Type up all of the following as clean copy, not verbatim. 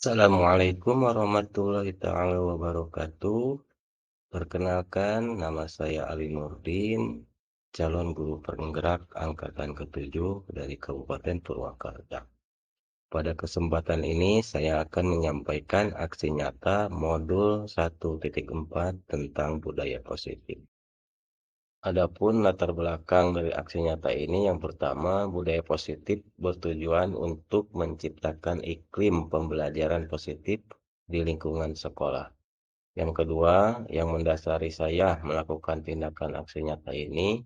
Assalamualaikum warahmatullahi taala wabarakatuh. Perkenalkan, nama saya Ali Nurdin, calon guru penggerak angkatan ke-7 dari Kabupaten Purwakarta. Pada kesempatan ini saya akan menyampaikan aksi nyata modul 1.4 tentang budaya positif. Adapun latar belakang dari aksi nyata ini, yang pertama, budaya positif bertujuan untuk menciptakan iklim pembelajaran positif di lingkungan sekolah. Yang kedua, yang mendasari saya melakukan tindakan aksi nyata ini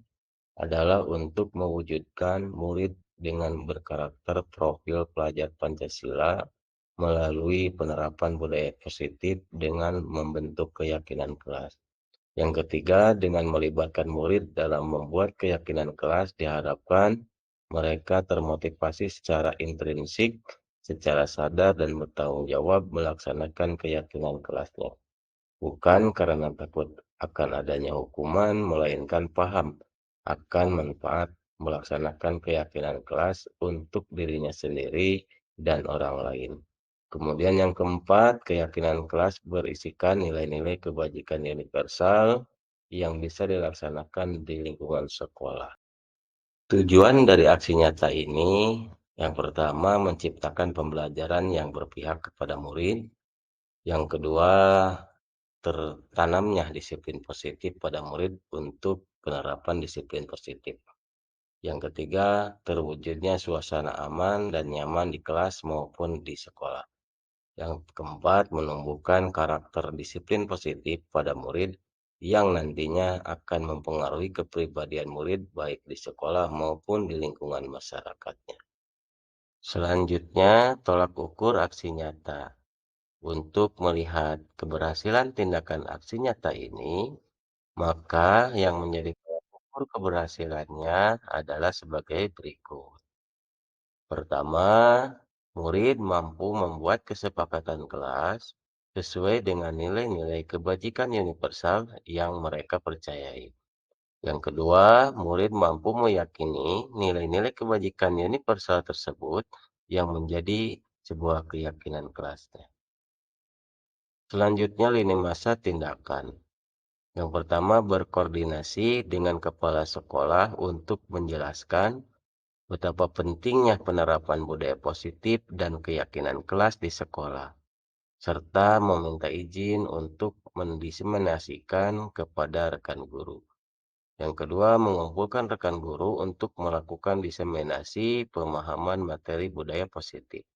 adalah untuk mewujudkan murid dengan berkarakter profil pelajar Pancasila melalui penerapan budaya positif dengan membentuk keyakinan kelas. Yang ketiga, dengan melibatkan murid dalam membuat keyakinan kelas, diharapkan mereka termotivasi secara intrinsik, secara sadar dan bertanggung jawab melaksanakan keyakinan kelasnya. Bukan karena takut akan adanya hukuman, melainkan paham akan manfaat melaksanakan keyakinan kelas untuk dirinya sendiri dan orang lain. Kemudian yang keempat, keyakinan kelas berisikan nilai-nilai kebajikan universal yang bisa dilaksanakan di lingkungan sekolah. Tujuan dari aksi nyata ini, yang pertama, menciptakan pembelajaran yang berpihak kepada murid. Yang kedua, tertanamnya disiplin positif pada murid untuk penerapan disiplin positif. Yang ketiga, terwujudnya suasana aman dan nyaman di kelas maupun di sekolah. Yang keempat, menumbuhkan karakter disiplin positif pada murid yang nantinya akan mempengaruhi kepribadian murid baik di sekolah maupun di lingkungan masyarakatnya. Selanjutnya, tolak ukur aksi nyata. Untuk melihat keberhasilan tindakan aksi nyata ini, maka yang menjadi tolak ukur keberhasilannya adalah sebagai berikut. Pertama, murid mampu membuat kesepakatan kelas sesuai dengan nilai-nilai kebajikan universal yang mereka percayai. Yang kedua, murid mampu meyakini nilai-nilai kebajikan universal tersebut yang menjadi sebuah keyakinan kelasnya. Selanjutnya, lini masa tindakan. Yang pertama, berkoordinasi dengan kepala sekolah untuk menjelaskan betapa pentingnya penerapan budaya positif dan keyakinan kelas di sekolah, serta meminta izin untuk mendiseminasikan kepada rekan guru. Yang kedua, mengumpulkan rekan guru untuk melakukan diseminasi pemahaman materi budaya positif.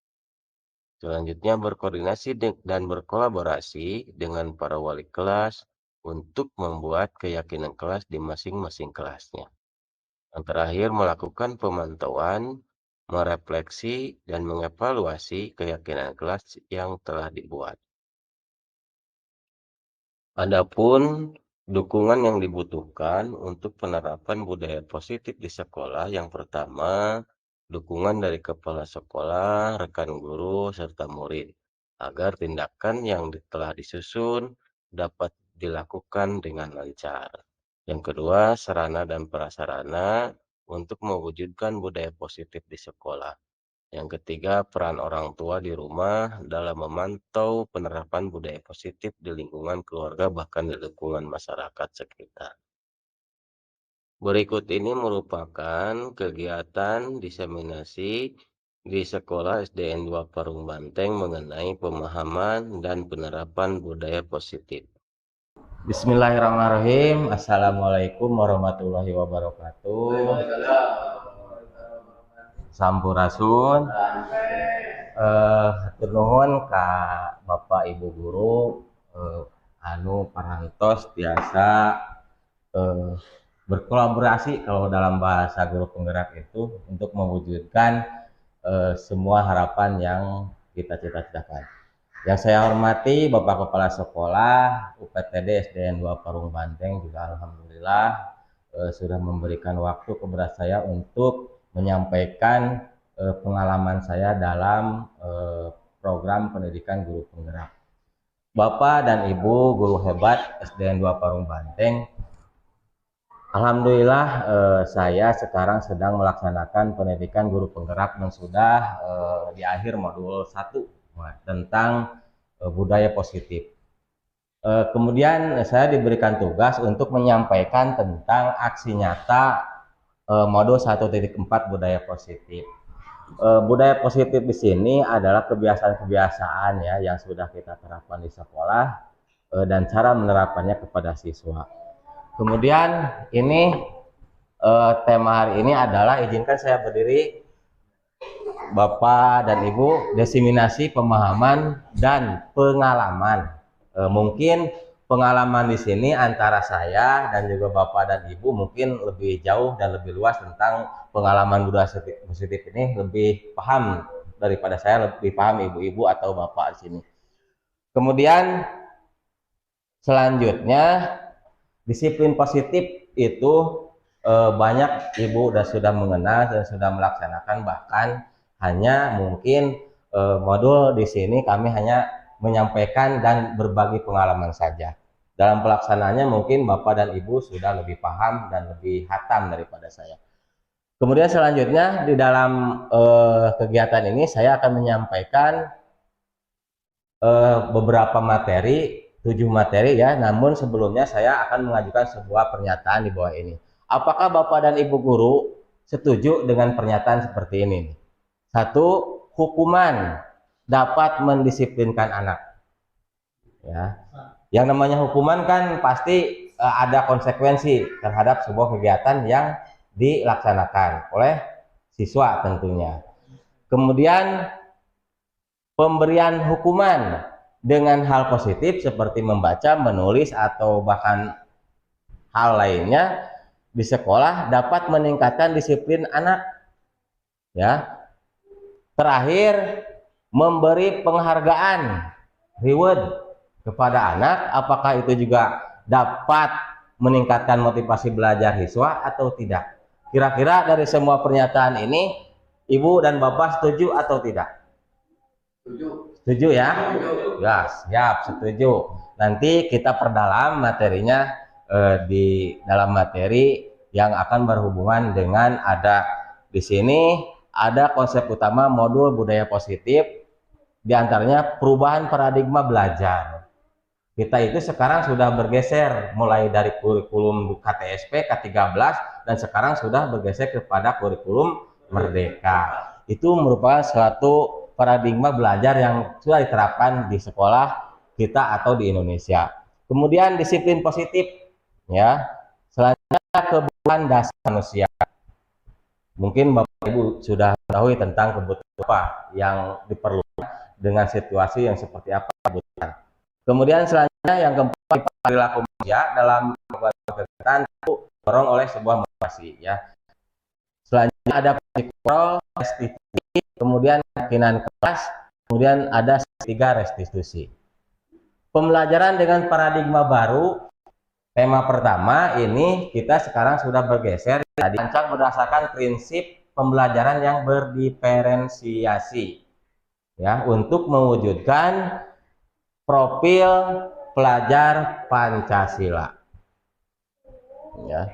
Selanjutnya, berkoordinasi dan berkolaborasi dengan para wali kelas untuk membuat keyakinan kelas di masing-masing kelasnya. Yang terakhir, melakukan pemantauan, merefleksi, dan mengevaluasi keyakinan kelas yang telah dibuat. Adapun dukungan yang dibutuhkan untuk penerapan budaya positif di sekolah, yang pertama, dukungan dari kepala sekolah, rekan guru, serta murid, agar tindakan yang telah disusun dapat dilakukan dengan lancar. Yang kedua, sarana dan prasarana untuk mewujudkan budaya positif di sekolah. Yang ketiga, peran orang tua di rumah dalam memantau penerapan budaya positif di lingkungan keluarga bahkan di lingkungan masyarakat sekitar. Berikut ini merupakan kegiatan diseminasi di Sekolah SDN 2 Parung Banteng mengenai pemahaman dan penerapan budaya positif. Bismillahirrahmanirrahim. Assalamualaikum warahmatullahi wabarakatuh. Sampurasun. Hatur nuhun ka Bapak Ibu guru anu parantos biasa berkolaborasi kalau dalam bahasa guru penggerak itu untuk mewujudkan semua harapan yang kita cita-citakan. Yang saya hormati Bapak Kepala Sekolah UPTD SDN 2 Parung Banteng juga alhamdulillah sudah memberikan waktu kepada saya untuk menyampaikan pengalaman saya dalam program pendidikan guru penggerak. Bapak dan Ibu guru hebat SDN 2 Parung Banteng, alhamdulillah saya sekarang sedang melaksanakan pendidikan guru penggerak dan sudah di akhir modul 1 tentang budaya positif. Kemudian saya diberikan tugas untuk menyampaikan tentang aksi nyata modul 1.4 budaya positif. Budaya positif di sini adalah kebiasaan-kebiasaan ya yang sudah kita terapkan di sekolah dan cara menerapkannya kepada siswa. Kemudian ini tema hari ini adalah, izinkan saya berdiri, Bapak dan Ibu, diseminasi pemahaman dan pengalaman. Mungkin pengalaman di sini antara saya dan juga Bapak dan Ibu mungkin lebih jauh dan lebih luas tentang pengalaman budaya positif ini, lebih paham daripada saya, lebih paham Ibu-ibu atau Bapak di sini. Kemudian selanjutnya, disiplin positif itu banyak Ibu sudah mengenal dan sudah melaksanakan, bahkan hanya mungkin modul di sini kami hanya menyampaikan dan berbagi pengalaman saja. Dalam pelaksanaannya mungkin Bapak dan Ibu sudah lebih paham dan lebih hatam daripada saya. Kemudian selanjutnya di dalam kegiatan ini saya akan menyampaikan beberapa materi, 7 materi ya, namun sebelumnya saya akan mengajukan sebuah pernyataan di bawah ini. Apakah Bapak dan Ibu guru setuju dengan pernyataan seperti ini? 1. Hukuman dapat mendisiplinkan anak. Ya. Yang namanya hukuman kan pasti ada konsekuensi terhadap sebuah kegiatan yang dilaksanakan oleh siswa tentunya. Kemudian pemberian hukuman dengan hal positif seperti membaca, menulis, atau bahkan hal lainnya di sekolah dapat meningkatkan disiplin anak. Ya. Terakhir, memberi penghargaan, reward kepada anak, apakah itu juga dapat meningkatkan motivasi belajar siswa atau tidak? Kira-kira dari semua pernyataan ini, Ibu dan Bapak setuju atau tidak? Setuju. Setuju ya? Ya, siap, setuju. Nanti kita perdalam materinya di dalam materi yang akan berhubungan dengan ada di sini ada konsep utama modul budaya positif, diantaranya perubahan paradigma belajar. Kita itu sekarang sudah bergeser mulai dari kurikulum KTSP K13 dan sekarang sudah bergeser kepada kurikulum Merdeka. Itu merupakan suatu paradigma belajar yang sudah diterapkan di sekolah kita atau di Indonesia. Kemudian disiplin positif ya. Selanjutnya kebutuhan dasar manusia. Mungkin Bapak Ibu sudah mengetahui tentang kebutuhan apa yang diperlukan dengan situasi yang seperti apa kebutuhan. Kemudian selanjutnya yang keempat, perilaku manusia dalam kegiatan itu dorong oleh sebuah motivasi ya. Selanjutnya ada kontrol, restitusi, kemudian keyakinan kelas, kemudian ada 3 restitusi. Pembelajaran dengan paradigma baru. Tema pertama ini kita sekarang sudah bergeser dirancang berdasarkan prinsip pembelajaran yang berdiferensiasi ya, untuk mewujudkan profil pelajar Pancasila ya.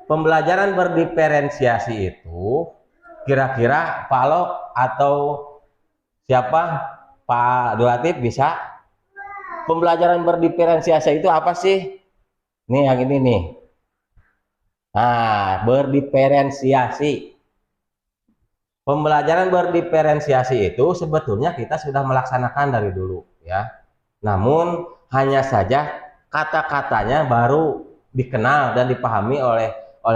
Pembelajaran berdiferensiasi itu kira-kira Pak Alok atau siapa, Pak Dulatif bisa? Pembelajaran berdiferensiasi itu apa sih? Nih yang ini nih. Nah, berdiferensiasi. Pembelajaran berdiferensiasi itu sebetulnya kita sudah melaksanakan dari dulu ya. Namun hanya saja kata-katanya baru dikenal dan dipahami oleh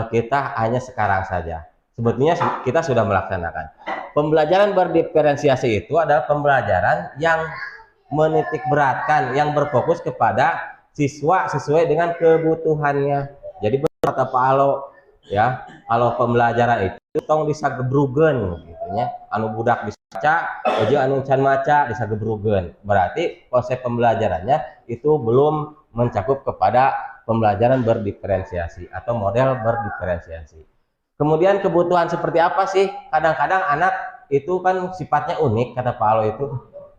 kita hanya sekarang saja. Sebetulnya kita sudah melaksanakan. Pembelajaran berdiferensiasi itu adalah pembelajaran yang menitik beratkan, yang berfokus kepada siswa sesuai dengan kebutuhannya. Jadi kata Pak Alo ya, kalau pembelajaran itu tong disagebrugen gitu nya, anu budak dibaca aja anu can maca disagebrugen. Berarti konsep pembelajarannya itu belum mencakup kepada pembelajaran berdiferensiasi atau model berdiferensiasi. Kemudian kebutuhan seperti apa sih? Kadang-kadang anak itu kan sifatnya unik, kata Pak Alo itu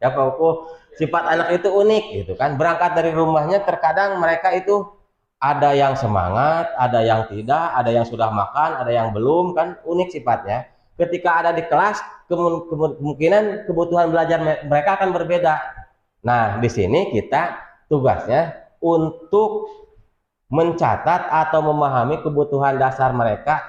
ya Pak Uku, sifat anak itu unik gitu kan. Berangkat dari rumahnya terkadang mereka itu ada yang semangat, ada yang tidak, ada yang sudah makan, ada yang belum, kan unik sifatnya. Ketika ada di kelas kemungkinan kebutuhan belajar mereka akan berbeda. Nah, di sini kita tugasnya untuk mencatat atau memahami kebutuhan dasar mereka.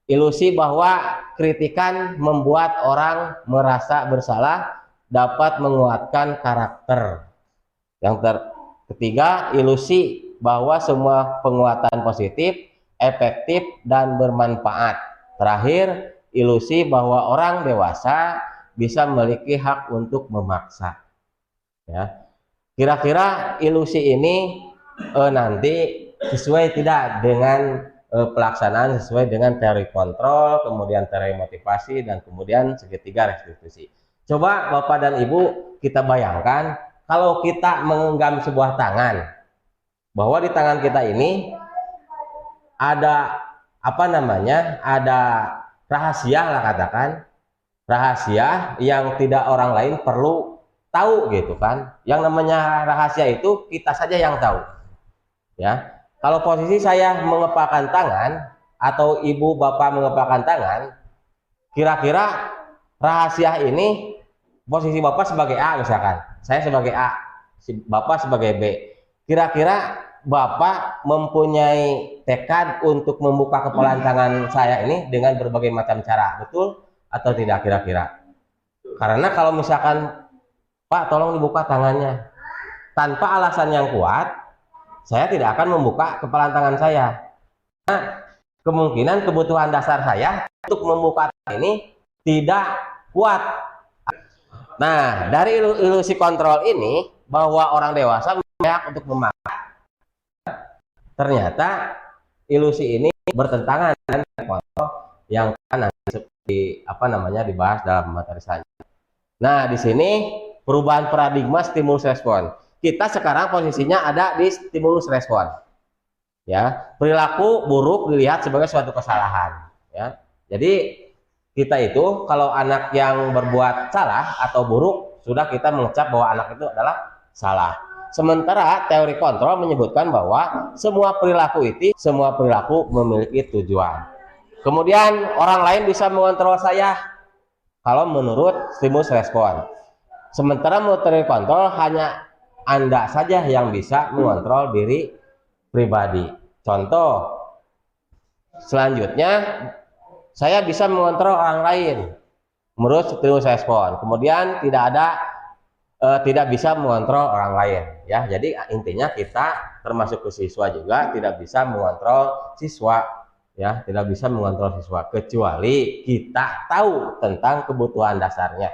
Ilusi bahwa kritikan membuat orang merasa bersalah dapat menguatkan karakter. Yang ketiga, ilusi bahwa semua penguatan positif, efektif, dan bermanfaat. Terakhir, ilusi bahwa orang dewasa bisa memiliki hak untuk memaksa. Ya, kira-kira ilusi ini nanti sesuai tidak dengan pelaksanaan sesuai dengan teori kontrol, kemudian teori motivasi, dan kemudian segitiga restitusi. Coba Bapak dan Ibu kita bayangkan kalau kita menggenggam sebuah tangan, bahwa di tangan kita ini ada apa namanya, ada rahasia lah, katakan rahasia yang tidak orang lain perlu tahu gitu kan. Yang namanya rahasia itu kita saja yang tahu. Ya, kalau posisi saya mengepakkan tangan atau ibu bapak mengepakkan tangan, kira-kira rahasia ini posisi bapak sebagai A misalkan, saya sebagai A, bapak sebagai B. Kira-kira bapak mempunyai tekad untuk membuka kepalan tangan saya ini dengan berbagai macam cara, betul atau tidak kira-kira? Karena kalau misalkan Pak tolong dibuka tangannya, tanpa alasan yang kuat, saya tidak akan membuka kepalan tangan saya. Nah, kemungkinan kebutuhan dasar saya untuk membuka ini tidak kuat. Nah, dari ilusi kontrol ini bahwa orang dewasa memiliki hak untuk memaksa, ternyata ilusi ini bertentangan dengan kontrol yang nanti dibahas dalam materi selanjutnya. Nah, di sini perubahan paradigma stimulus respon. Kita sekarang posisinya ada di stimulus respon. Ya, perilaku buruk dilihat sebagai suatu kesalahan. Ya, jadi kita itu kalau anak yang berbuat salah atau buruk sudah kita mengecap bahwa anak itu adalah salah. Sementara teori kontrol menyebutkan bahwa semua perilaku memiliki tujuan. Kemudian orang lain bisa mengontrol saya kalau menurut stimulus respon. Sementara menurut teori kontrol hanya Anda saja yang bisa mengontrol diri pribadi. Contoh, selanjutnya saya bisa mengontrol orang lain menurut stimulus respon. Kemudian tidak bisa mengontrol orang lain. Ya, jadi intinya kita termasuk ke siswa juga tidak bisa mengontrol siswa. Ya, tidak bisa mengontrol siswa kecuali kita tahu tentang kebutuhan dasarnya.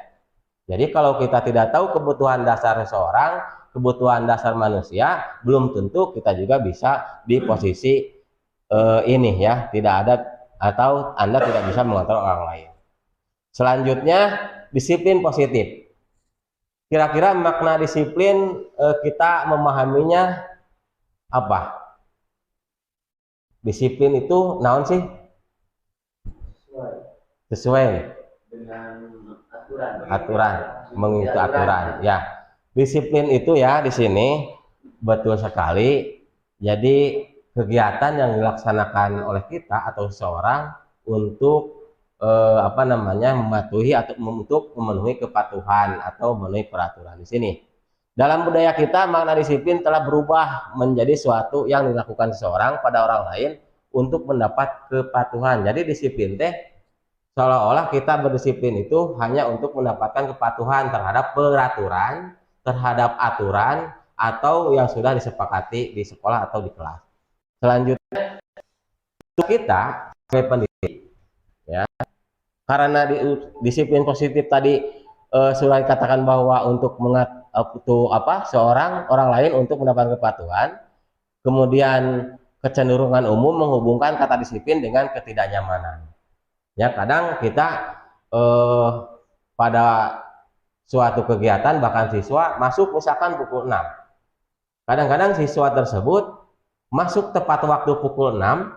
Jadi kalau kita tidak tahu kebutuhan dasar seseorang, kebutuhan dasar manusia, belum tentu kita juga bisa di posisi ini ya, tidak ada atau Anda tidak bisa mengontrol orang lain. Selanjutnya, disiplin positif. Kira-kira makna disiplin kita memahaminya apa? Disiplin itu naon sih? Sesuai dengan aturan, mengikuti aturan. Ya, disiplin itu ya di sini betul sekali. Jadi kegiatan yang dilaksanakan oleh kita atau seseorang untuk mematuhi atau untuk memenuhi kepatuhan atau memenuhi peraturan. Di sini dalam budaya kita makna disiplin telah berubah menjadi suatu yang dilakukan seseorang pada orang lain untuk mendapat kepatuhan. Jadi disiplin teh seolah-olah kita berdisiplin itu hanya untuk mendapatkan kepatuhan terhadap peraturan, terhadap aturan atau yang sudah disepakati di sekolah atau di kelas. Selanjutnya kita sebagai pendidik ya, karena disiplin positif tadi sudah dikatakan bahwa untuk seorang orang lain untuk mendapatkan kepatuhan, kemudian kecenderungan umum menghubungkan kata disiplin dengan ketidaknyamanan. Ya, kadang kita pada suatu kegiatan bahkan siswa masuk misalkan pukul 6. Kadang-kadang siswa tersebut masuk tepat waktu pukul 6,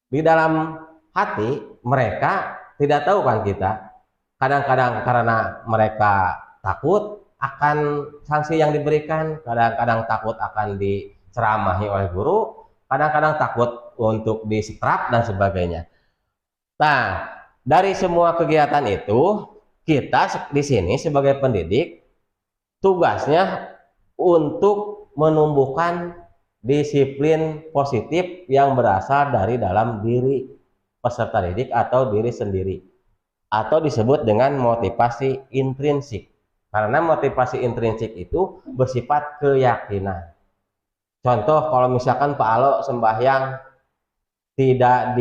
di dalam hati mereka tidak tahu kan kita. Kadang-kadang karena mereka takut akan sanksi yang diberikan, kadang-kadang takut akan diceramahi oleh guru, kadang-kadang takut untuk disetrap dan sebagainya. Nah, Dari semua kegiatan itu, kita di sini sebagai pendidik tugasnya untuk menumbuhkan disiplin positif yang berasal dari dalam diri peserta didik atau diri sendiri, atau disebut dengan motivasi intrinsik. Karena motivasi intrinsik itu bersifat keyakinan. Contoh, kalau misalkan Pak Alo sembahyang tidak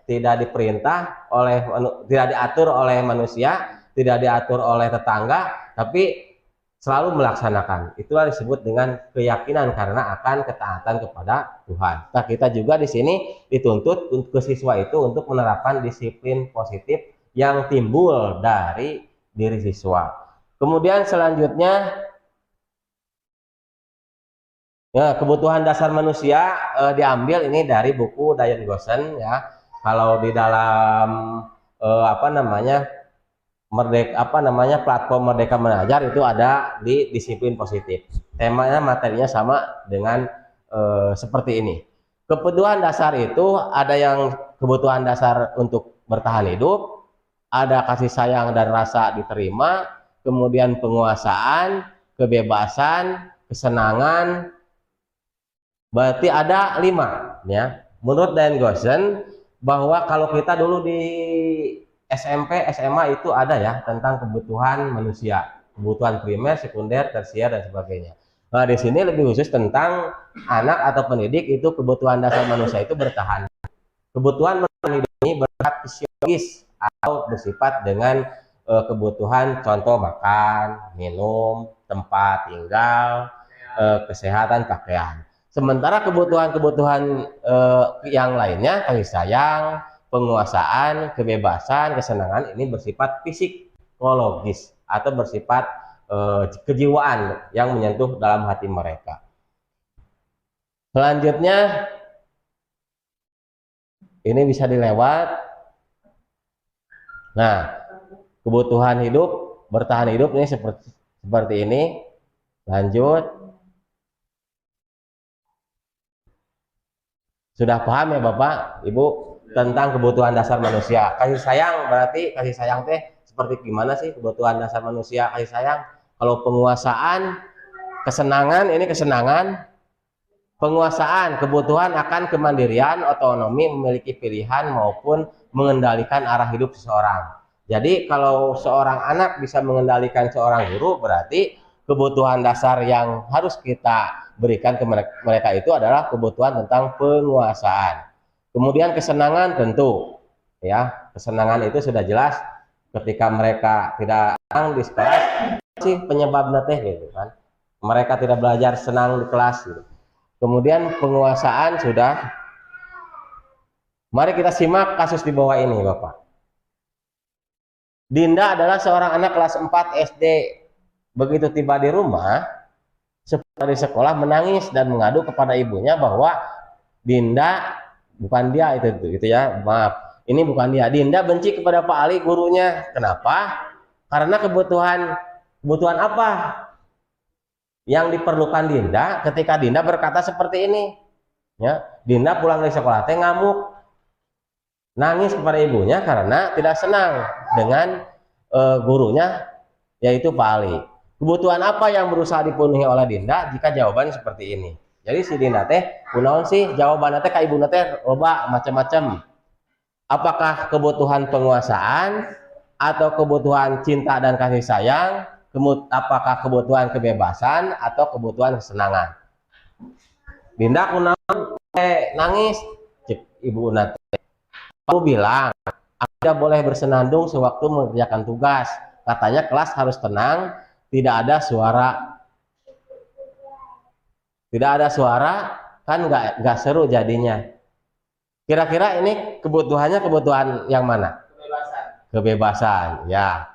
tidak diperintah oleh, tidak diatur oleh manusia, tidak diatur oleh tetangga, tapi selalu melaksanakan. Itulah disebut dengan keyakinan karena akan ketaatan kepada Tuhan. Nah, kita juga di sini dituntut ke siswa itu untuk menerapkan disiplin positif yang timbul dari diri siswa. Kemudian selanjutnya, ya, kebutuhan dasar manusia diambil ini dari buku Diane Gossen, ya. Kalau di dalam platform Merdeka Mengajar itu ada di disiplin positif. Temanya, materinya sama dengan seperti ini. Kebutuhan dasar itu ada yang kebutuhan dasar untuk bertahan hidup, ada kasih sayang dan rasa diterima, kemudian penguasaan, kebebasan, kesenangan. Berarti ada 5, ya. Menurut Diane Gossen, bahwa kalau kita dulu di SMP, SMA itu ada ya tentang kebutuhan manusia, kebutuhan primer, sekunder, tersier dan sebagainya. Nah, di sini lebih khusus tentang anak atau pendidik itu kebutuhan dasar manusia itu bertahan. Kebutuhan bertahan hidup ini bersifat fisiologis atau bersifat dengan kebutuhan, contoh makan, minum, tempat tinggal, kesehatan, pakaian. Sementara kebutuhan-kebutuhan yang lainnya, kasih sayang, penguasaan, kebebasan, kesenangan, ini bersifat psikologis atau bersifat kejiwaan yang menyentuh dalam hati mereka. Selanjutnya, ini bisa dilewat. Nah, kebutuhan hidup, bertahan hidup ini seperti ini. Lanjut. Sudah paham ya Bapak, Ibu tentang kebutuhan dasar manusia. Kasih sayang, berarti kasih sayang teh seperti gimana sih kebutuhan dasar manusia kasih sayang? Kalau penguasaan, kesenangan, ini kesenangan. Penguasaan, kebutuhan akan kemandirian, otonomi, memiliki pilihan maupun mengendalikan arah hidup seseorang. Jadi kalau seorang anak bisa mengendalikan seorang guru, berarti kebutuhan dasar yang harus kita berikan ke mereka itu adalah kebutuhan tentang penguasaan. Kemudian kesenangan, tentu ya, kesenangan itu sudah jelas ketika mereka tidak senang di sekolah sih penyebabnya teh gitu kan. Mereka tidak belajar senang di kelas gitu. Kemudian penguasaan sudah. Mari kita simak kasus di bawah ini Bapak. Dinda adalah seorang anak kelas 4 SD. Begitu tiba di rumah, dari sekolah menangis dan mengadu kepada ibunya bahwa Dinda, bukan dia itu gitu ya, maaf, ini bukan dia. Dinda benci kepada Pak Ali gurunya. Kenapa? Karena kebutuhan apa yang diperlukan Dinda ketika Dinda berkata seperti ini, ya. Dinda pulang dari sekolah teh ngamuk, nangis kepada ibunya karena tidak senang dengan gurunya, yaitu Pak Ali. Kebutuhan apa yang berusaha dipenuhi oleh Dinda jika jawabannya seperti ini? Jadi si Dinda teh kunaon sih jawabannya teh ka ibuna teh loba macam-macam. Apakah kebutuhan penguasaan atau kebutuhan cinta dan kasih sayang? Apakah kebutuhan kebebasan atau kebutuhan kesenangan? Dinda kunaon nangis cek ibu una teh. Aku bilang, Anda boleh bersenandung sewaktu mengerjakan tugas. Katanya kelas harus tenang. Tidak ada suara, kan nggak seru jadinya. Kira-kira ini kebutuhannya kebutuhan yang mana? Kebebasan, ya.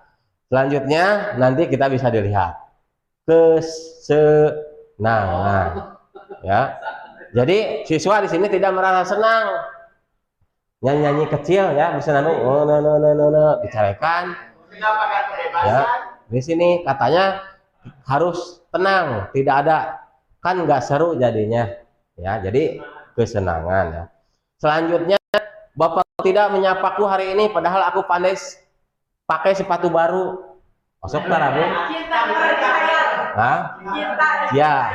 Selanjutnya nanti kita bisa dilihat kesenangan, ya. Jadi siswa di sini tidak merasa senang, nyanyi kecil, ya, bersenandung, bicarakan, ya. Di sini katanya harus tenang, tidak ada, kan nggak seru jadinya, ya. Jadi kesenangan, ya. Selanjutnya Bapak tidak menyapaku hari ini padahal aku pandai pakai sepatu baru. Osok tara Bu? Hah? Ya.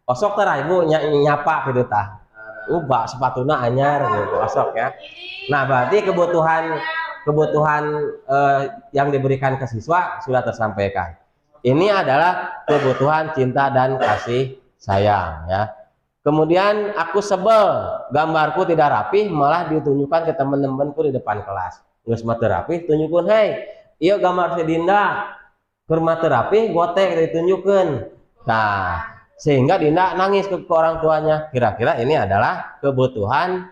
Osok tara Ibu nyapa gitu tah. Ubah sepatuna anyar gitu osok ya. Nah, berarti kebutuhan yang diberikan ke siswa sudah tersampaikan. Ini adalah kebutuhan cinta dan kasih sayang ya. Kemudian aku sebel, gambarku tidak rapi, malah ditunjukkan ke teman-temanku di depan kelas. Nggak semata rapi, tunjukkan, hey, iya gambar si Dinda, kurma terapi, gotek ditunjukkan. Nah, sehingga Dinda nangis ke orang tuanya. Kira-kira ini adalah kebutuhan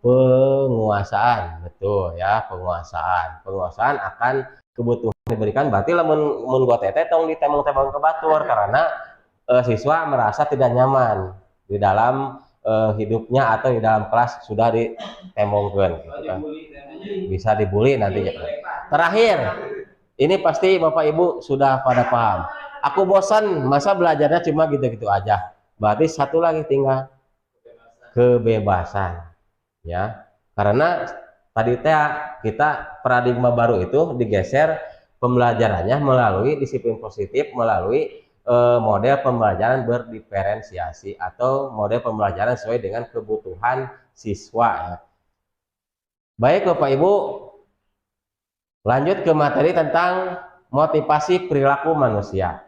penguasaan, betul ya, penguasaan. Penguasaan akan kebutuhan diberikan. Berarti lamun gotek tong ditemong-temong ke batur karena siswa merasa tidak nyaman di dalam hidupnya atau di dalam kelas sudah ditemongkan gitu kan. Bisa dibully nantinya. Terakhir, ini pasti Bapak Ibu sudah pada paham. Aku bosan, masa belajarnya cuma gitu-gitu aja. Berarti satu lagi tinggal kebebasan ya. Karena tadi kita paradigma baru itu digeser pembelajarannya melalui disiplin positif, melalui model pembelajaran berdiferensiasi atau model pembelajaran sesuai dengan kebutuhan siswa ya. Baik Bapak Ibu, lanjut ke materi tentang motivasi perilaku manusia.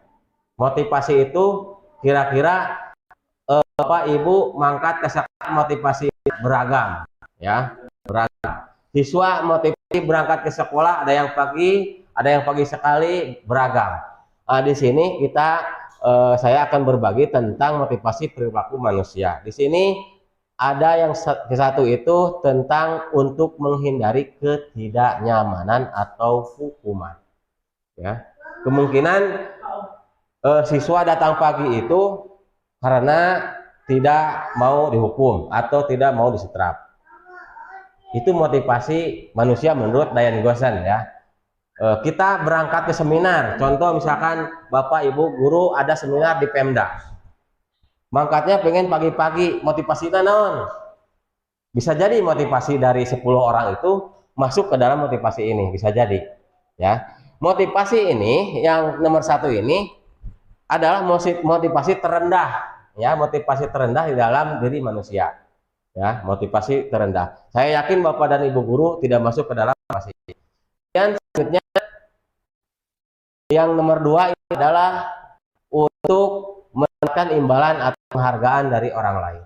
Motivasi itu kira-kira Bapak Ibu mangkat ke motivasi beragam ya, beragam. Siswa motivasi berangkat ke sekolah ada yang pagi sekali, beragam. Di sini saya akan berbagi tentang motivasi perilaku manusia. Di sini ada yang satu itu tentang untuk menghindari ketidaknyamanan atau hukuman. Ya, kemungkinan siswa datang pagi itu karena tidak mau dihukum atau tidak mau disetrap. Itu motivasi manusia menurut Diane Gosen ya. Kita berangkat ke seminar, contoh misalkan Bapak Ibu guru ada seminar di Pemda, mangkatnya pengen pagi-pagi, motivasinya naon? Bisa jadi motivasi dari 10 orang itu masuk ke dalam motivasi ini, bisa jadi ya. Motivasi ini yang nomor 1 ini adalah motivasi terendah ya, motivasi terendah di dalam diri manusia ya, motivasi terendah. Saya yakin Bapak dan Ibu guru tidak masuk ke dalam motivasi. Dan selanjutnya yang nomor 2 ini adalah untuk mendapatkan imbalan atau penghargaan dari orang lain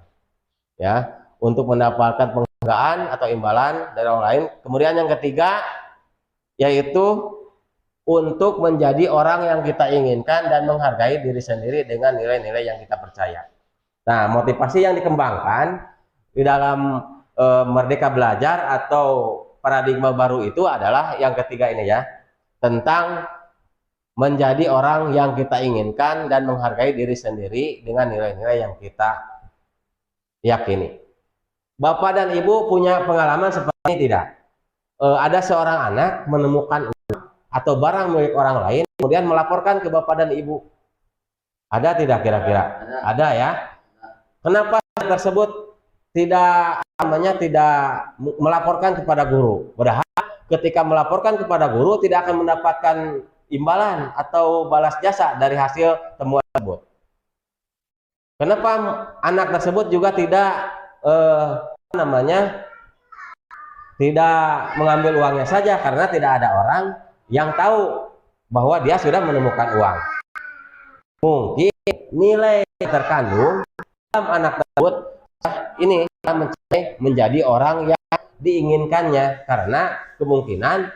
ya, untuk mendapatkan penghargaan atau imbalan dari orang lain. Kemudian yang ketiga yaitu untuk menjadi orang yang kita inginkan dan menghargai diri sendiri dengan nilai-nilai yang kita percaya. Nah, motivasi yang dikembangkan di dalam Merdeka Belajar atau paradigma baru itu adalah yang ketiga ini ya, tentang menjadi orang yang kita inginkan dan menghargai diri sendiri dengan nilai-nilai yang kita yakini. Bapak dan Ibu punya pengalaman seperti ini tidak? Ada seorang anak menemukan atau barang milik orang lain kemudian melaporkan ke Bapak dan Ibu. Ada tidak kira-kira? Ada ya. Kenapa tersebut tidak melaporkan kepada guru? Padahal ketika melaporkan kepada guru tidak akan mendapatkan imbalan atau balas jasa dari hasil temuan tersebut. Kenapa anak tersebut juga tidak tidak mengambil uangnya saja? Karena tidak ada orang yang tahu bahwa dia sudah menemukan uang. Mungkin nilai terkandung dalam anak tersebut ini menjadi orang yang diinginkannya, karena kemungkinan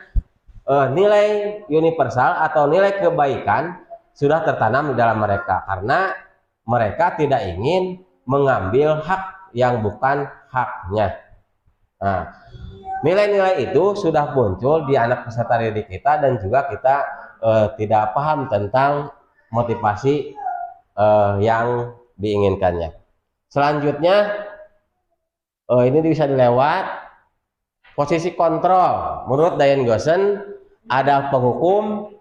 nilai universal atau nilai kebaikan sudah tertanam di dalam mereka, karena mereka tidak ingin mengambil hak yang bukan haknya. Nah, nilai-nilai itu sudah muncul di anak peserta didik kita, dan juga kita tidak paham tentang motivasi yang diinginkannya. Selanjutnya ini bisa dilewat posisi kontrol. Menurut Diane Gosen ada penghukum,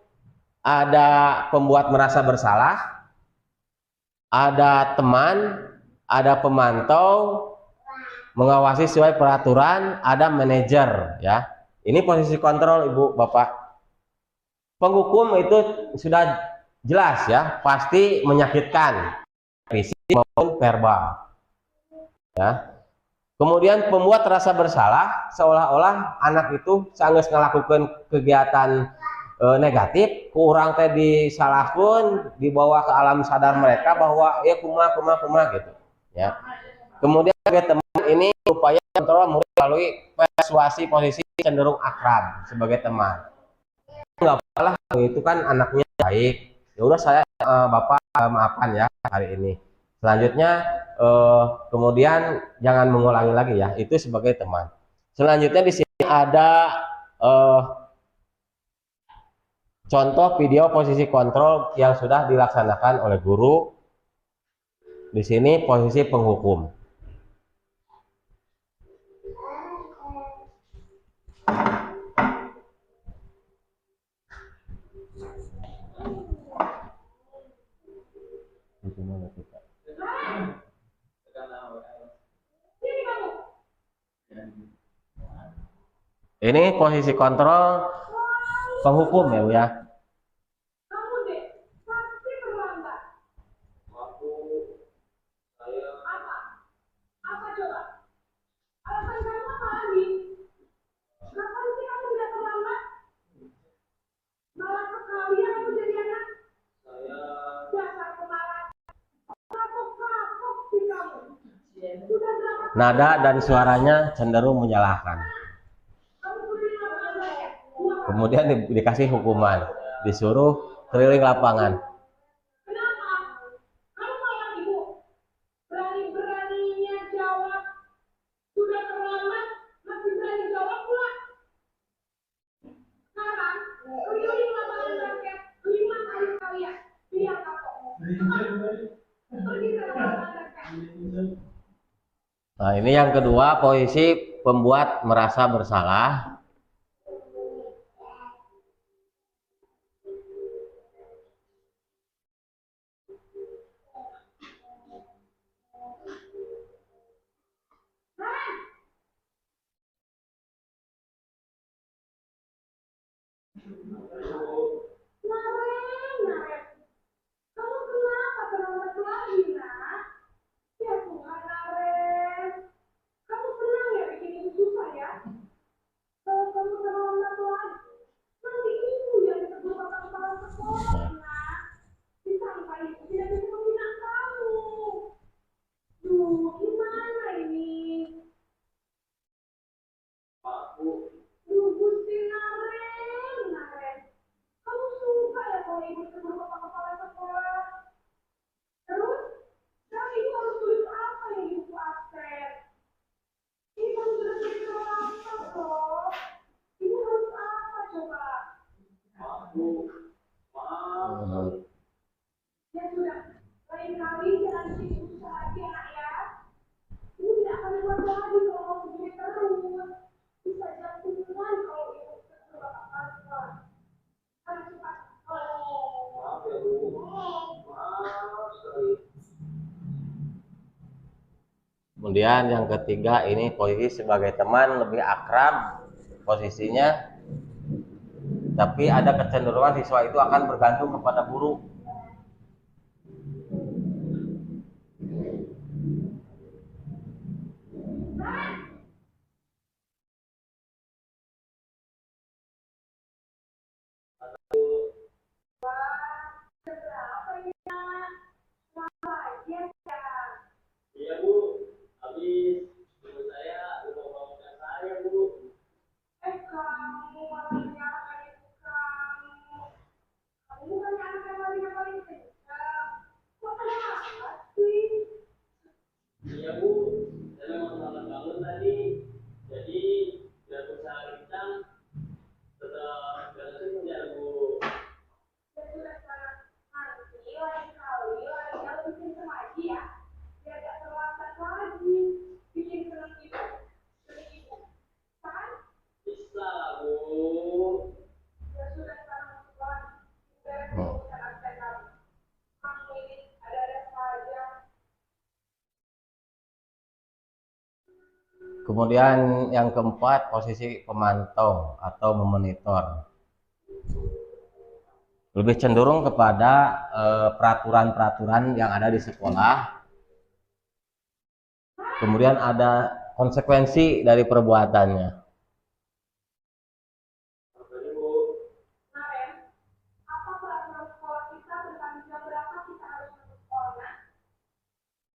ada pembuat merasa bersalah, ada teman, ada pemantau, mengawasi sesuai peraturan, ada manajer ya. Ini posisi kontrol Ibu Bapak. Penghukum itu sudah jelas ya, pasti menyakitkan fisik maupun verbal ya. Kemudian pembuat rasa bersalah, seolah-olah anak itu sanggeus ngelakukan kegiatan negatif, kurang teh disalahkan, dibawa ke alam sadar mereka bahwa ya kuma gitu ya. Kemudian sebagai teman ini upaya kontrol murid melalui persuasi posisi cenderung akrab sebagai teman. Nggak apa-apa, itu kan anaknya baik. Ya udah saya Bapak maafkan ya hari ini. Selanjutnya kemudian jangan mengulangi lagi ya, itu sebagai teman. Selanjutnya di sini ada contoh video posisi kontrol yang sudah dilaksanakan oleh guru. Di sini posisi penghukum. Ini posisi kontrol penghukum ya Bu ya. Nada dan suaranya cenderung menyalahkan. Kemudian dikasih hukuman, disuruh keliling lapangan. Nah, ini yang kedua, posisi pembuat merasa bersalah. Kemudian yang ketiga, ini posisi sebagai teman lebih akrab posisinya, tapi ada kecenderungan siswa itu akan bergantung kepada guru. Iya Bu, habis menurut saya lupa bangunan saya Bu. Kamu malah nyalakan ibu kamu. Kamu bukan anak yang paling Kemudian yang keempat, posisi pemantau atau memonitor. Lebih cenderung kepada peraturan-peraturan yang ada di sekolah. Kemudian ada konsekuensi dari perbuatannya.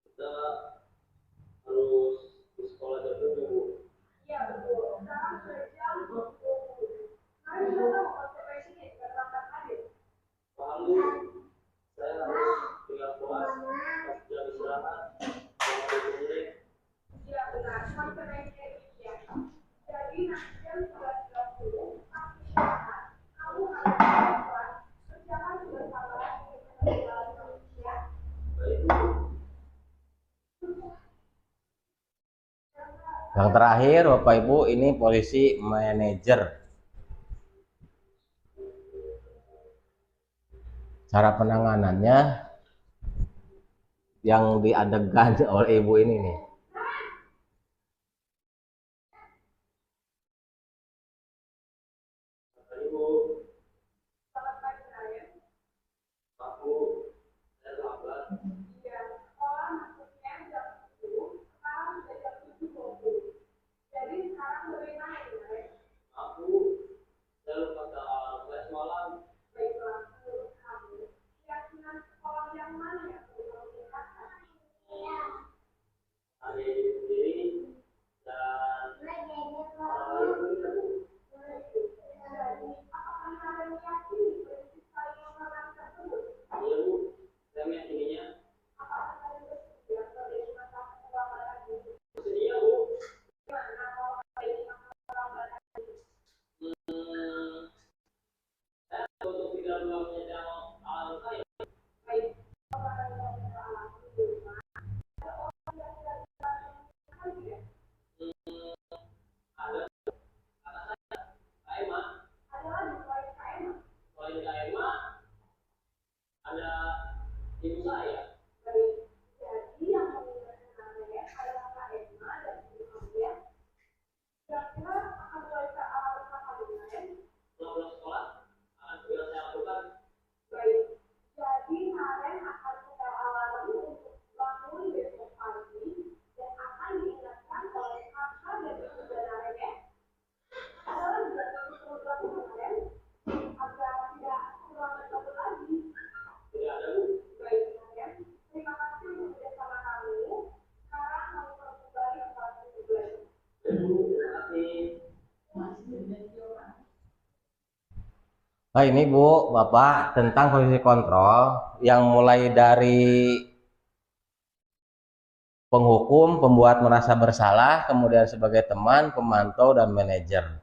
Kita harus di sekolah jam 7, Bu. Paham, Bu? Saya harus tinggal puas pas jam istirahat. Jangan menit. Baik, Bu. Yang terakhir, Bapak Ibu, ini posisi manajer. Cara penanganannya yang diadegan oleh Ibu ini nih. Tadi, Bu. Pak, Bu. Saya lambat. Aku saya lupa ke alarm saya semalam. Hari sendiri dan orang lain punya, Bu. Iya, Bu. Saya meyakininya. Bersedia, Bu. Untuk tidak menyedang alarm saya. Ada kata saya, Kak Emma. Selain Kak Emma, ada ibu saya. Pulang sekolah akan segera saya lakukan. Tidak ada, Bu. Baik, Bu. Terima kasih. Nah, ini Bu, Bapak, tentang posisi kontrol yang mulai dari penghukum, pembuat merasa bersalah, kemudian sebagai teman, pemantau, dan manajer.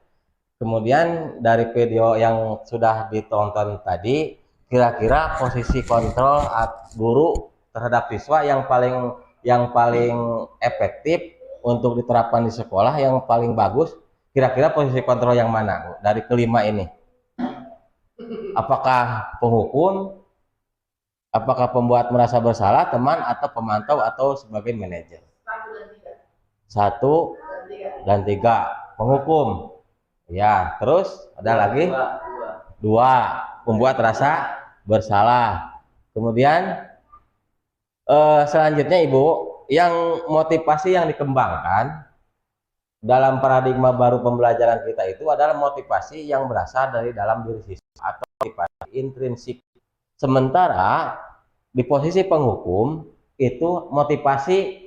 Kemudian dari video yang sudah ditonton tadi, kira-kira posisi kontrol guru terhadap siswa yang paling efektif untuk diterapkan di sekolah, yang paling bagus, kira-kira posisi kontrol yang mana, Bu, dari kelima ini? Apakah penghukum, apakah pembuat merasa bersalah, teman, atau pemantau, atau sebagai manajer? 1 dan 3 penghukum. Ya, terus ada lagi 2 pembuat rasa bersalah. Kemudian selanjutnya Ibu, yang motivasi yang dikembangkan dalam paradigma baru pembelajaran kita itu adalah motivasi yang berasal dari dalam diri siswa atau motivasi intrinsik. Sementara di posisi penghukum itu motivasi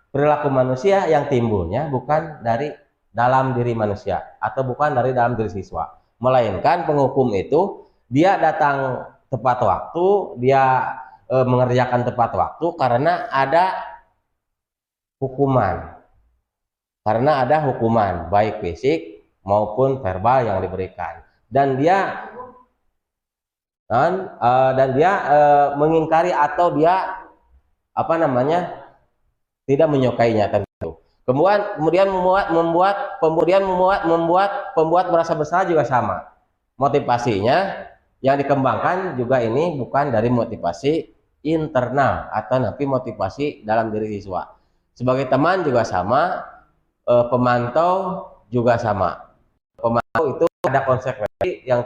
perilaku manusia yang timbulnya bukan dari dalam diri manusia atau bukan dari dalam diri siswa, melainkan penghukum itu dia datang tepat waktu, dia mengerjakan tepat waktu karena ada hukuman. Karena ada hukuman baik fisik maupun verbal yang diberikan, dan dia mengingkari atau dia tidak menyukainya tentu. Kemudian membuat pembuat merasa bersalah juga sama. Motivasinya yang dikembangkan juga ini bukan dari motivasi internal atau tapi motivasi dalam diri siswa. Sebagai teman juga sama. pemantau juga sama. Pemantau itu ada konsekuensi yang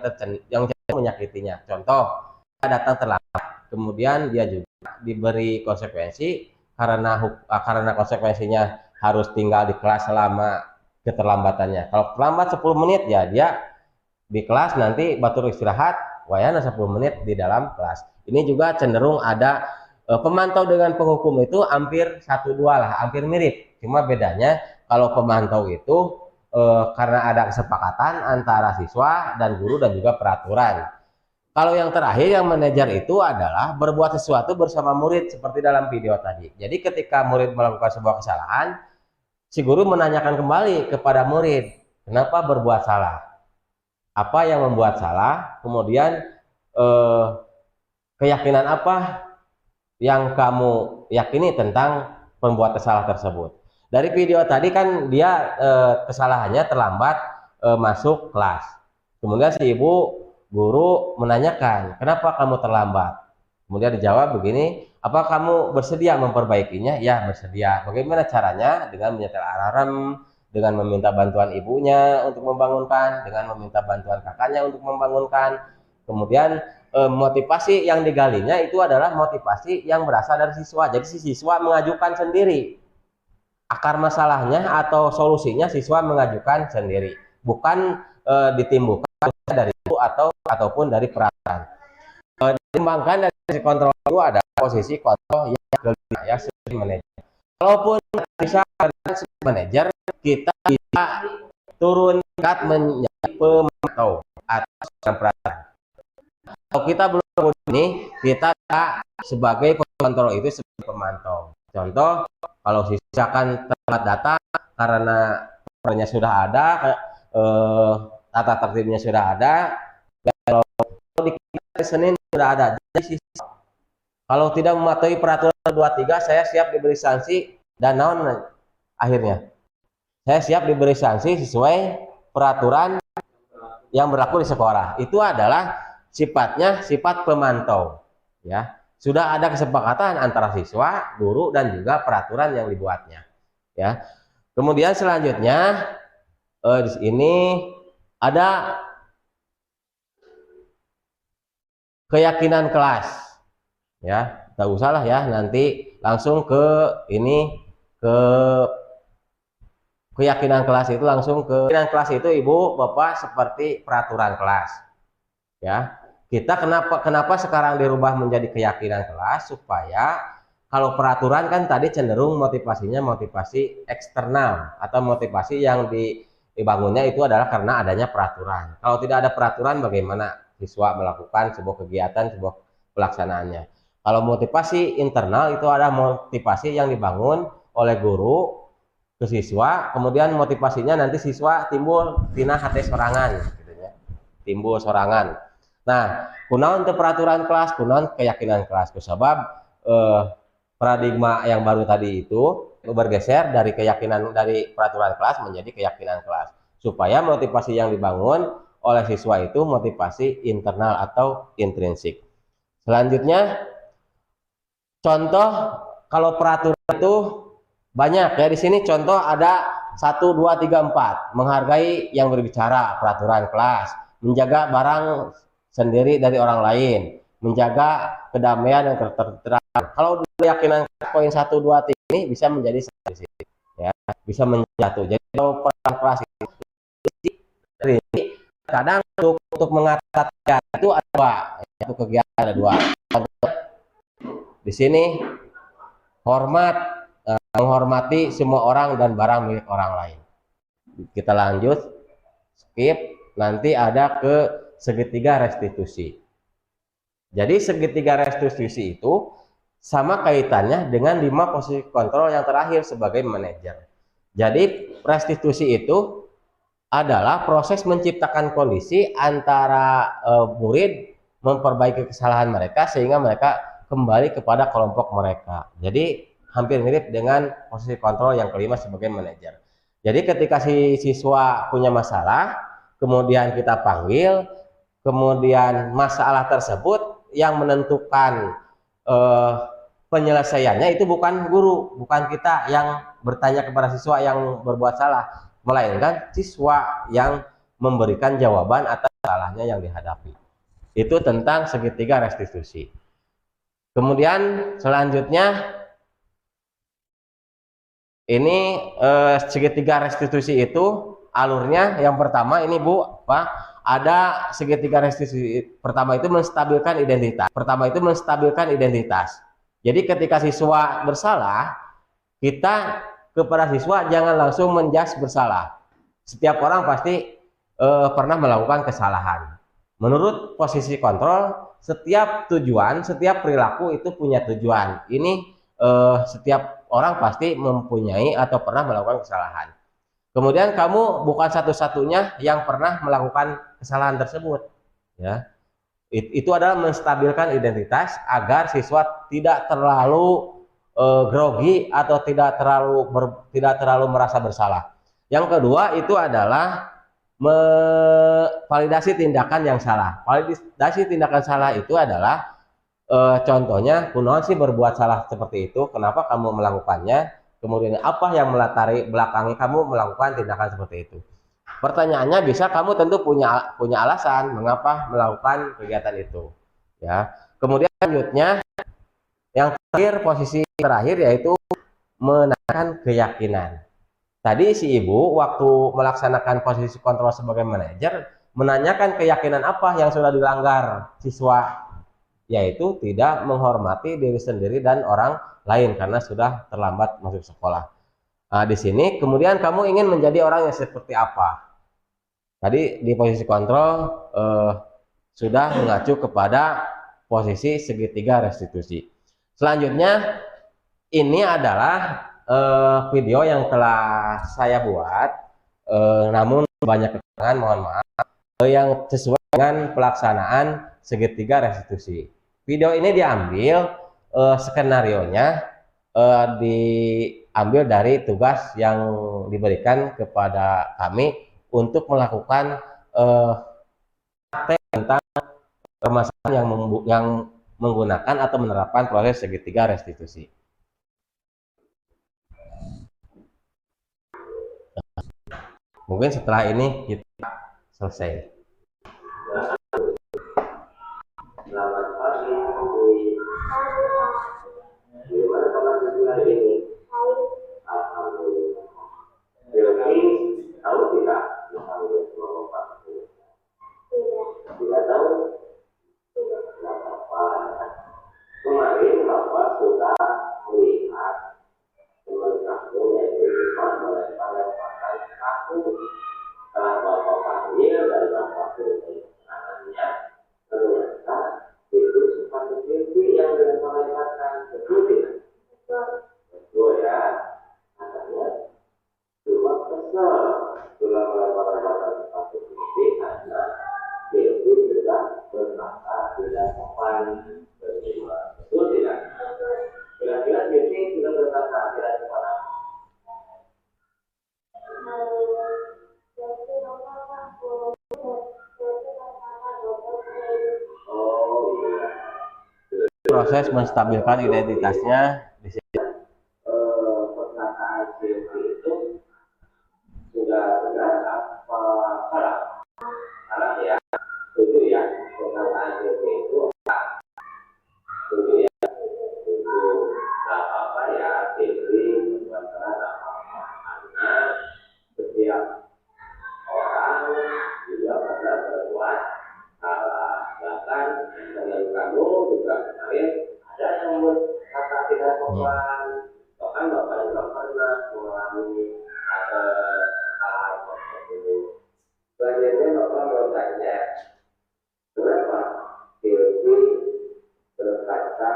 menyakitinya. Contoh, dia datang terlambat, kemudian dia juga diberi konsekuensi karena konsekuensinya harus tinggal di kelas selama keterlambatannya. Kalau terlambat 10 menit ya dia di kelas nanti batur istirahat, wayana 10 menit di dalam kelas. Ini juga cenderung ada pemantau dengan penghukum itu hampir 1-2 lah, hampir mirip. Cuma bedanya kalau pemantau itu karena ada kesepakatan antara siswa dan guru dan juga peraturan. Kalau yang terakhir yang manajer itu adalah berbuat sesuatu bersama murid seperti dalam video tadi. Jadi ketika murid melakukan sebuah kesalahan, si guru menanyakan kembali kepada murid, kenapa berbuat salah? Apa yang membuat salah? Kemudian keyakinan apa yang kamu yakini tentang pembuat salah tersebut? Dari video tadi kan dia kesalahannya terlambat masuk kelas. Kemudian si ibu guru menanyakan, kenapa kamu terlambat? Kemudian dijawab begini, apa kamu bersedia memperbaikinya? Ya, bersedia. Bagaimana caranya? Dengan menyetel alarm, dengan meminta bantuan ibunya untuk membangunkan, dengan meminta bantuan kakaknya untuk membangunkan. Kemudian motivasi yang digalinya itu adalah motivasi yang berasal dari siswa. Jadi si siswa mengajukan sendiri. Akar masalahnya atau solusinya siswa mengajukan sendiri. Bukan ditimbulkan dari itu ataupun dari peraturan. Dikembangkan dari kontrol itu ada posisi kontrol yang kelima ya, sebagai manajer. Kalaupun bisa sebagai manajer, kita bisa turun tingkat menjadi pemantau atau peraturan. Kalau kita belum ini, kita sebagai kontrol itu sebagai pemantau. Contoh, kalau siswa akan telat datang karena perannya sudah ada, tata tertibnya sudah ada, kalau di Senin sudah ada. Jadi kalau tidak mematuhi peraturan 23, saya siap diberi sanksi dan naon akhirnya. Saya siap diberi sanksi sesuai peraturan yang berlaku di sekolah. Itu adalah sifatnya sifat pemantau, ya. Sudah ada kesepakatan antara siswa, guru dan juga peraturan yang dibuatnya, ya. Kemudian selanjutnya di sini ada keyakinan kelas, ya. Tak usah lah ya, nanti langsung ke ini, ke keyakinan kelas itu langsung ke keyakinan kelas itu ibu bapak seperti peraturan kelas, ya. Kita kenapa sekarang dirubah menjadi keyakinan kelas, supaya kalau peraturan kan tadi cenderung motivasinya motivasi eksternal atau motivasi yang dibangunnya itu adalah karena adanya peraturan. Kalau tidak ada peraturan, bagaimana siswa melakukan sebuah kegiatan, sebuah pelaksanaannya? Kalau motivasi internal itu ada motivasi yang dibangun oleh guru ke siswa, kemudian motivasinya nanti siswa timbul tina hati sorangan, gitu ya. Timbul sorangan. Nah, kunaon teu peraturan kelas, kunaon keyakinan kelas. Sebab paradigma yang baru tadi itu bergeser dari keyakinan dari peraturan kelas menjadi keyakinan kelas, supaya motivasi yang dibangun oleh siswa itu motivasi internal atau intrinsik. Selanjutnya, contoh kalau peraturan itu banyak ya, di sini contoh ada 1, 2, 3, 4, menghargai yang berbicara, peraturan kelas, menjaga barang sendiri dari orang lain, menjaga kedamaian dan ketertiban. Kalau keyakinan poin 1, 2, 3 ini bisa menjadi ya, bisa menjatuh. Jadi kalau peraturan kelas ini kadang untuk mengatakan itu ada dua, satu kegiatan ada dua. Di sini menghormati semua orang dan barang milik orang lain. Kita lanjut, skip, nanti ada ke segitiga restitusi. Jadi segitiga restitusi itu sama kaitannya dengan 5 posisi kontrol yang terakhir sebagai manajer. Jadi restitusi itu adalah proses menciptakan kondisi antara murid memperbaiki kesalahan mereka sehingga mereka kembali kepada kelompok mereka. Jadi hampir mirip dengan posisi kontrol yang kelima sebagai manajer. Jadi ketika si siswa punya masalah, kemudian kita panggil, kemudian masalah tersebut yang menentukan penyelesaiannya itu bukan guru, bukan kita yang bertanya kepada siswa yang berbuat salah, melainkan siswa yang memberikan jawaban atas salahnya yang dihadapi. Itu tentang segitiga restitusi. Kemudian selanjutnya ini segitiga restitusi itu alurnya yang pertama ini Bu, Pak, ada segitiga restitusi pertama itu menstabilkan identitas. Jadi ketika siswa bersalah, kita kepada siswa jangan langsung menjas bersalah. Setiap orang pasti pernah melakukan kesalahan. Menurut posisi kontrol, setiap perilaku itu punya tujuan. Ini setiap orang pasti mempunyai atau pernah melakukan kesalahan. Kemudian kamu bukan satu-satunya yang pernah melakukan kesalahan tersebut, ya. Itu adalah menstabilkan identitas agar siswa tidak terlalu grogi atau tidak terlalu merasa bersalah. Yang kedua itu adalah validasi tindakan yang salah. Validasi tindakan salah itu adalah contohnya, kunaon sih berbuat salah seperti itu, kenapa kamu melakukannya, kemudian apa yang melatari belakangi kamu melakukan tindakan seperti itu. Pertanyaannya bisa kamu tentu punya alasan mengapa melakukan kegiatan itu, ya. Kemudian selanjutnya yang terakhir, posisi terakhir yaitu menanyakan keyakinan. Tadi si ibu waktu melaksanakan posisi kontrol sebagai manajer menanyakan keyakinan apa yang sudah dilanggar siswa, yaitu tidak menghormati diri sendiri dan orang lain karena sudah terlambat masuk sekolah. Nah, di sini kemudian kamu ingin menjadi orang yang seperti apa? Tadi di posisi kontrol sudah mengacu kepada posisi segitiga restitusi. Selanjutnya ini adalah video yang telah saya buat, namun banyak kekurangan, mohon maaf, yang sesuai dengan pelaksanaan segitiga restitusi. Video ini diambil skenarionya diambil dari tugas yang diberikan kepada kami untuk melakukan praktek tentang permasalahan yang menggunakan atau menerapkan proses segitiga restitusi. Mungkin setelah ini kita selesai. Selamat pagi, gimana kabar hari ini? Alhamdulillah. Jadi, tahu tidak dipanggil sama Bapak? Tidak tahu? Tidak apa-apa. Kemarin Bapak sudah melihat teman kamu yang beriman melemparkan kaku. Setelah Bapak panggil dan Bapak beri keterangannya, ternyata itu sepatu pipi yang dilemparkan, betul tidak? Betul ya. Katanya cuma kesel setelah melemparkan sepatu pipi karena pipi sudah berkata tidak sopan berdua. Betul tidak? Kira-kira pipi sudah berkata tidak sopan. Proses menstabilkan identitasnya di sini. Perkataan Silvi itu sudah benar apa salah? Salah ya. Setuju ya. Perkataan Silvi itu setuju ya. Setuju. Tidak apa-apa ya. Silvi berbuat salah tidak apa-apa. Karena setiap orang juga pernah berbuat salah. Bahkan dengan kamu juga kemarin ada yang berkata tidak sopan. Bahkan Bapak juga pernah mengalami kesalahan tersebut. Selanjutnya Bapak mau tanya, kenapa Silvi berkata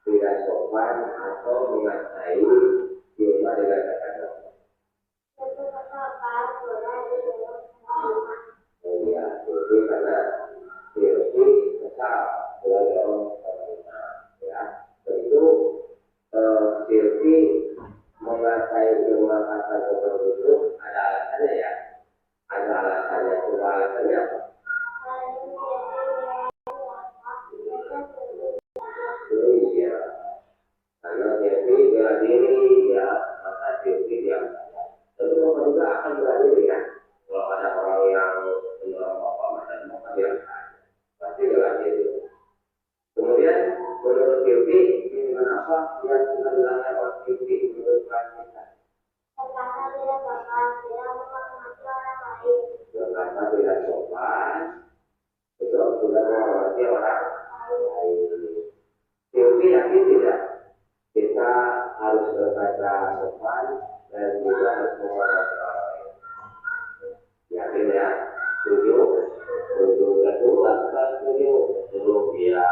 tidak sopan atau mengatai Silva dengan kata-kata? Ya, Silvi karena Silvi kesal sebagai orang pemerintah, ya. Tentu Silvi mengatai Silva kata seperti itu ada alasannya ya. Ada alasannya. Coba alasannya apa? Oh iya, karena Silvi bela diri Berkata tidak sopan, itu sudah menghormati orang lain. Tapi yakin tidak? Kita harus berkata sopan dan juga harus menghormati orang lain. Yakin ya? Setuju? Setuju. Kedua, setuju. Belum ya.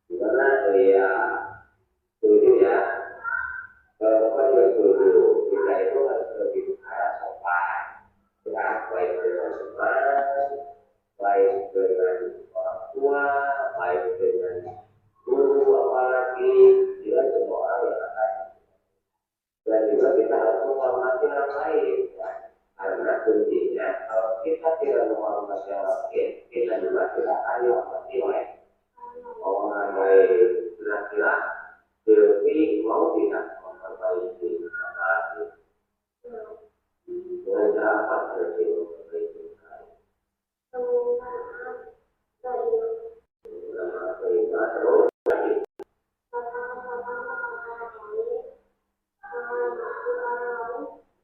Gimana ya? Setuju ya? Kalau Bapak juga setuju, kita itu harus lebih ke arah sopan. Ya, baik dengan teman, baik dengan orang tua, baik dengan guru, apalagi juga semua orang yang akan. Dan juga kita harus menghormati orang lain. Ya. Karena kuncinya kalau kita tidak menghormati orang lain, kita juga tidak akan dihormati oleh orang lain. Kira-kira Dewi mau tidak memperbaiki masalah ini? Dengan cara apa Dewi memperbaiki masalah ini? Dengan terima terus lagi.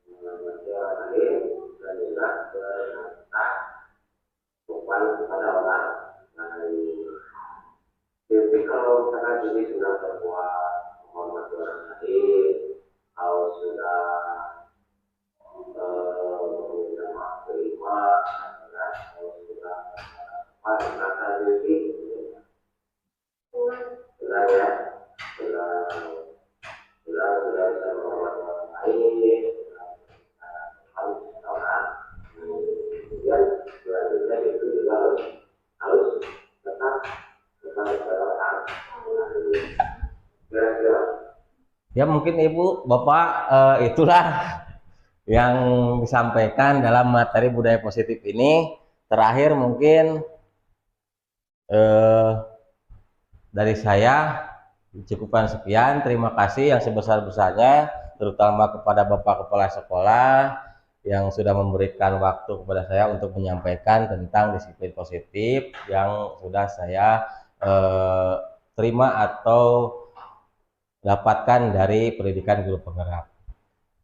Menghormati orang lain dan juga berkata sopan kepada orang lain. Jadi kalau misalkan Dewi sudah berbuat menghormati orang lain, kalau sudah meminta maaf terima, kalau sudah kata Dewi, benar ya, benar sudah bisa menghormati orang lain, harus orang, kemudian selanjutnya itu juga harus tetap kepada orang. Kira-kira Ya mungkin Ibu, Bapak itulah yang disampaikan dalam materi budaya positif ini. Terakhir mungkin dari saya cukupkan sekian. Terima kasih yang sebesar-besarnya, terutama kepada Bapak Kepala Sekolah yang sudah memberikan waktu kepada saya untuk menyampaikan tentang disiplin positif yang sudah saya terima atau dapatkan dari pendidikan guru penggerak.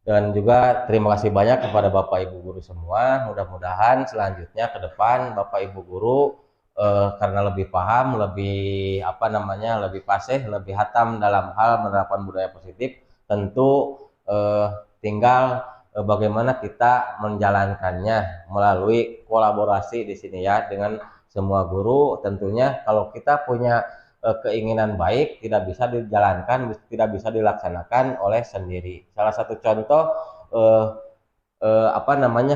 Dan juga terima kasih banyak kepada Bapak Ibu guru semua. Mudah-mudahan selanjutnya ke depan Bapak Ibu guru karena lebih paham, lebih lebih fasih, lebih hatam dalam hal menerapkan budaya positif. Tentu tinggal bagaimana kita menjalankannya melalui kolaborasi di sini ya dengan semua guru. Tentunya kalau kita punya keinginan baik tidak bisa dijalankan, tidak bisa dilaksanakan oleh sendiri. Salah satu contoh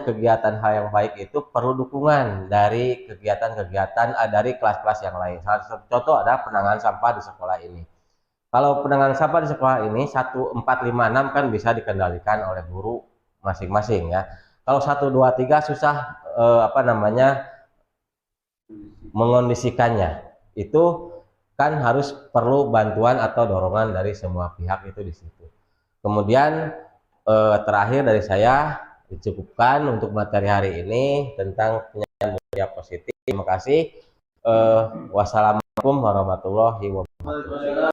kegiatan hal yang baik itu perlu dukungan dari kegiatan-kegiatan dari kelas-kelas yang lain. Salah satu contoh adalah penanganan sampah di sekolah ini. Kalau penanganan sampah di sekolah ini 1, 4, 5, 6 kan bisa dikendalikan oleh guru masing-masing ya. Kalau 1, 2, 3 susah mengondisikannya. Itu kan harus perlu bantuan atau dorongan dari semua pihak itu di situ. Kemudian terakhir dari saya dicukupkan untuk materi hari ini tentang penyampaian budaya positif. Terima kasih. Wassalamualaikum warahmatullahi wabarakatuh.